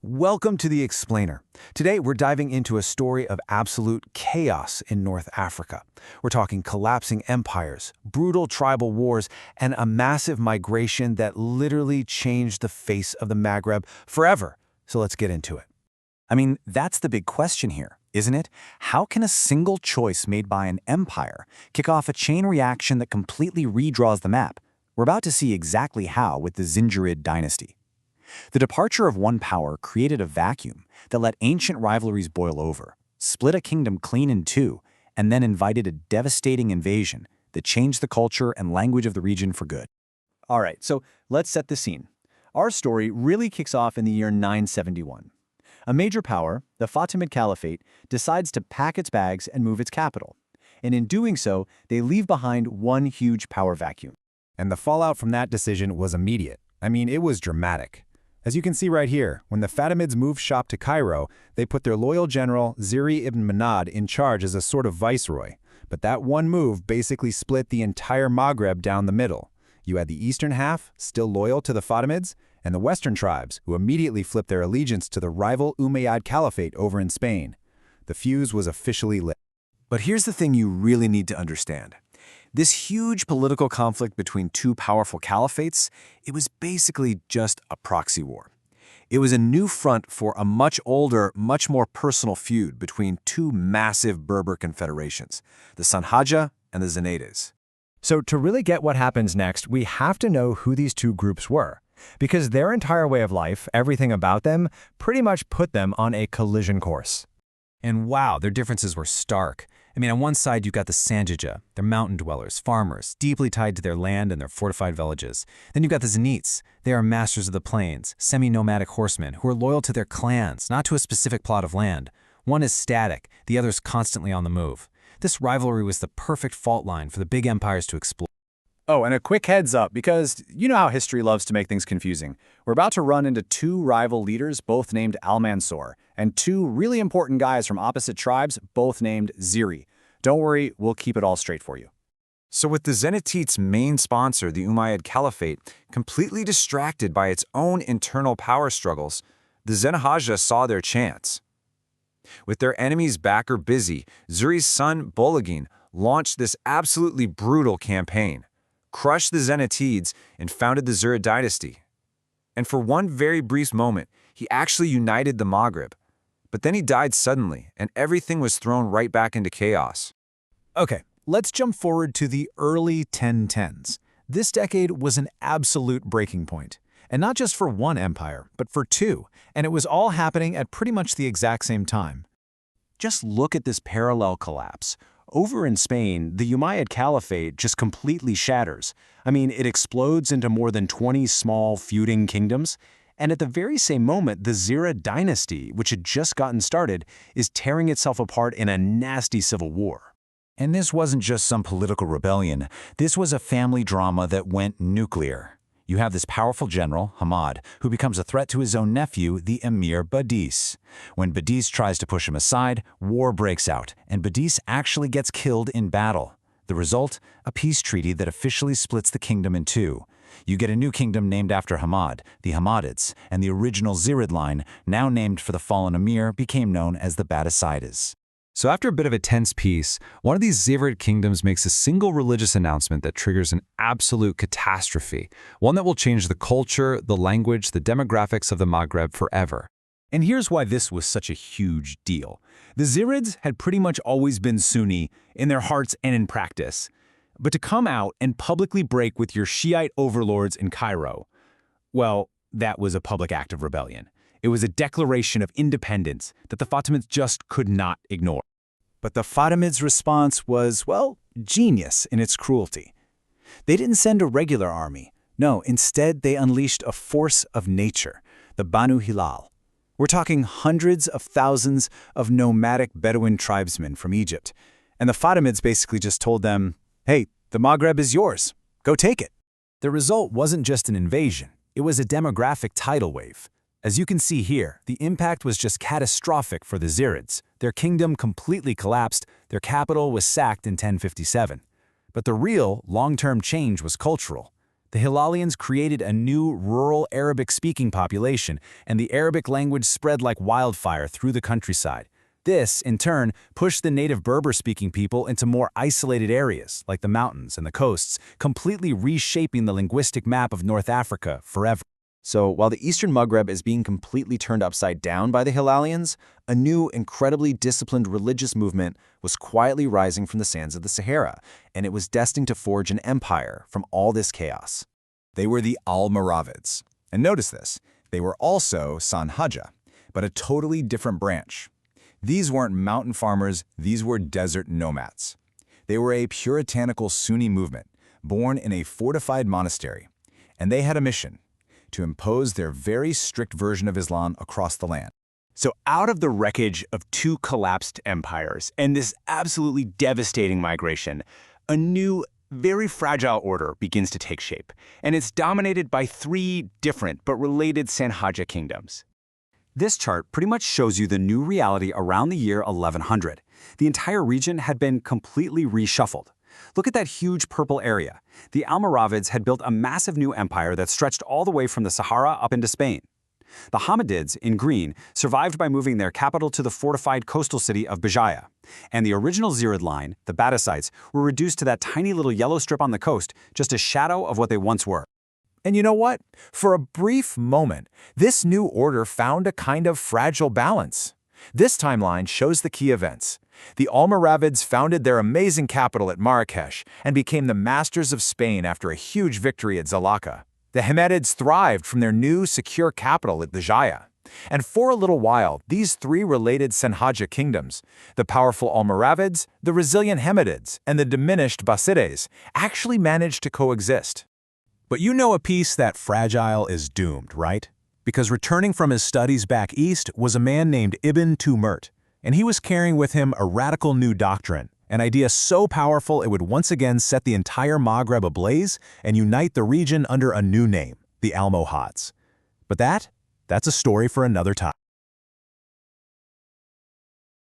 Welcome to The Explainer. Today, we're diving into a story of absolute chaos in North Africa. We're talking collapsing empires, brutal tribal wars, and a massive migration that literally changed the face of the Maghreb forever. So let's get into it. I mean, that's the big question here, isn't it? How can a single choice made by an empire kick off a chain reaction that completely redraws the map? We're about to see exactly how with the Zirid dynasty. The departure of one power created a vacuum that let ancient rivalries boil over, split a kingdom clean in two, and then invited a devastating invasion that changed the culture and language of the region for good. All right, so let's set the scene. Our story really kicks off in the year 971. A major power, the Fatimid Caliphate, decides to pack its bags and move its capital. And in doing so, they leave behind one huge power vacuum. And the fallout from that decision was immediate. I mean, it was dramatic. As you can see right here, when the Fatimids moved shop to Cairo, they put their loyal general, Ziri ibn Menad, in charge as a sort of viceroy. But that one move basically split the entire Maghreb down the middle. You had the eastern half, still loyal to the Fatimids, and the western tribes, who immediately flipped their allegiance to the rival Umayyad Caliphate over in Spain. The fuse was officially lit. But here's the thing you really need to understand. This huge political conflict between two powerful caliphates, it was basically just a proxy war. It was a new front for a much older, much more personal feud between two massive Berber confederations, the Sanhadja and the Zenatas. So to really get what happens next, we have to know who these two groups were, because their entire way of life, everything about them, pretty much put them on a collision course. And wow, their differences were stark. I mean, on one side, you've got the Sanhadja, they're mountain dwellers, farmers, deeply tied to their land and their fortified villages. Then you've got the Zirids. They are masters of the plains, semi-nomadic horsemen who are loyal to their clans, not to a specific plot of land. One is static, the other is constantly on the move. This rivalry was the perfect fault line for the big empires to exploit. Oh, and a quick heads up, because you know how history loves to make things confusing. We're about to run into two rival leaders, both named Al-Mansur, and two really important guys from opposite tribes, both named Ziri. Don't worry, we'll keep it all straight for you. So with the Zenatids' main sponsor, the Umayyad Caliphate, completely distracted by its own internal power struggles, the Sanhadja saw their chance. With their enemy's backer busy, Zuri's son, Buluggin, launched this absolutely brutal campaign, crushed the Zenatids, and founded the Zirid dynasty. And for one very brief moment, he actually united the Maghreb. But then he died suddenly, and everything was thrown right back into chaos. Okay, let's jump forward to the early 1010s. This decade was an absolute breaking point. And not just for one empire, but for two. And it was all happening at pretty much the exact same time. Just look at this parallel collapse. Over in Spain, the Umayyad Caliphate just completely shatters. I mean, it explodes into more than 20 small feuding kingdoms. And at the very same moment, the Zirid dynasty, which had just gotten started, is tearing itself apart in a nasty civil war. And this wasn't just some political rebellion. This was a family drama that went nuclear. You have this powerful general, Hammad, who becomes a threat to his own nephew, the Emir Badis. When Badis tries to push him aside, war breaks out, and Badis actually gets killed in battle. The result? A peace treaty that officially splits the kingdom in two. You get a new kingdom named after Hammad, the Hammadids, and the original Zirid line, now named for the fallen emir, became known as the Béjaïas. So after a bit of a tense peace, one of these Zirid kingdoms makes a single religious announcement that triggers an absolute catastrophe, one that will change the culture, the language, the demographics of the Maghreb forever. And here's why this was such a huge deal. The Zirids had pretty much always been Sunni in their hearts and in practice. But to come out and publicly break with your Shiite overlords in Cairo, well, that was a public act of rebellion. It was a declaration of independence that the Fatimids just could not ignore. But the Fatimids' response was, well, genius in its cruelty. They didn't send a regular army. No, instead they unleashed a force of nature, the Banu Hilal. We're talking hundreds of thousands of nomadic Bedouin tribesmen from Egypt. And the Fatimids basically just told them, hey, the Maghreb is yours. Go take it. The result wasn't just an invasion. It was a demographic tidal wave. As you can see here, the impact was just catastrophic for the Zirids. Their kingdom completely collapsed, their capital was sacked in 1057. But the real, long-term change was cultural. The Hilalians created a new rural Arabic-speaking population, and the Arabic language spread like wildfire through the countryside. This, in turn, pushed the native Berber-speaking people into more isolated areas, like the mountains and the coasts, completely reshaping the linguistic map of North Africa forever. So while the Eastern Maghreb is being completely turned upside down by the Hilalians, a new, incredibly disciplined religious movement was quietly rising from the sands of the Sahara, and it was destined to forge an empire from all this chaos. They were the Almoravids. And notice this, they were also Sanhadja, but a totally different branch. These weren't mountain farmers, these were desert nomads. They were a puritanical Sunni movement, born in a fortified monastery. And they had a mission: to impose their very strict version of Islam across the land. So out of the wreckage of two collapsed empires and this absolutely devastating migration, a new, very fragile order begins to take shape, and it's dominated by three different but related Sanhadja kingdoms. This chart pretty much shows you the new reality around the year 1100. The entire region had been completely reshuffled. Look at that huge purple area. The Almoravids had built a massive new empire that stretched all the way from the Sahara up into Spain. The Hammadids, in green, survived by moving their capital to the fortified coastal city of Béjaïa. And the original Zirid line, the Badassites, were reduced to that tiny little yellow strip on the coast, just a shadow of what they once were. And you know what? For a brief moment, this new order found a kind of fragile balance. This timeline shows the key events. The Almoravids founded their amazing capital at Marrakesh and became the masters of Spain after a huge victory at Zalaca. The Hammadids thrived from their new, secure capital at Béjaïa. And for a little while, these three related Sanhadja kingdoms, the powerful Almoravids, the resilient Hammadids, and the diminished Basides, actually managed to coexist. But you know a piece that fragile is doomed, right? Because returning from his studies back east was a man named Ibn Tumurt, and he was carrying with him a radical new doctrine, an idea so powerful it would once again set the entire Maghreb ablaze and unite the region under a new name, the Almohads. But that's a story for another time.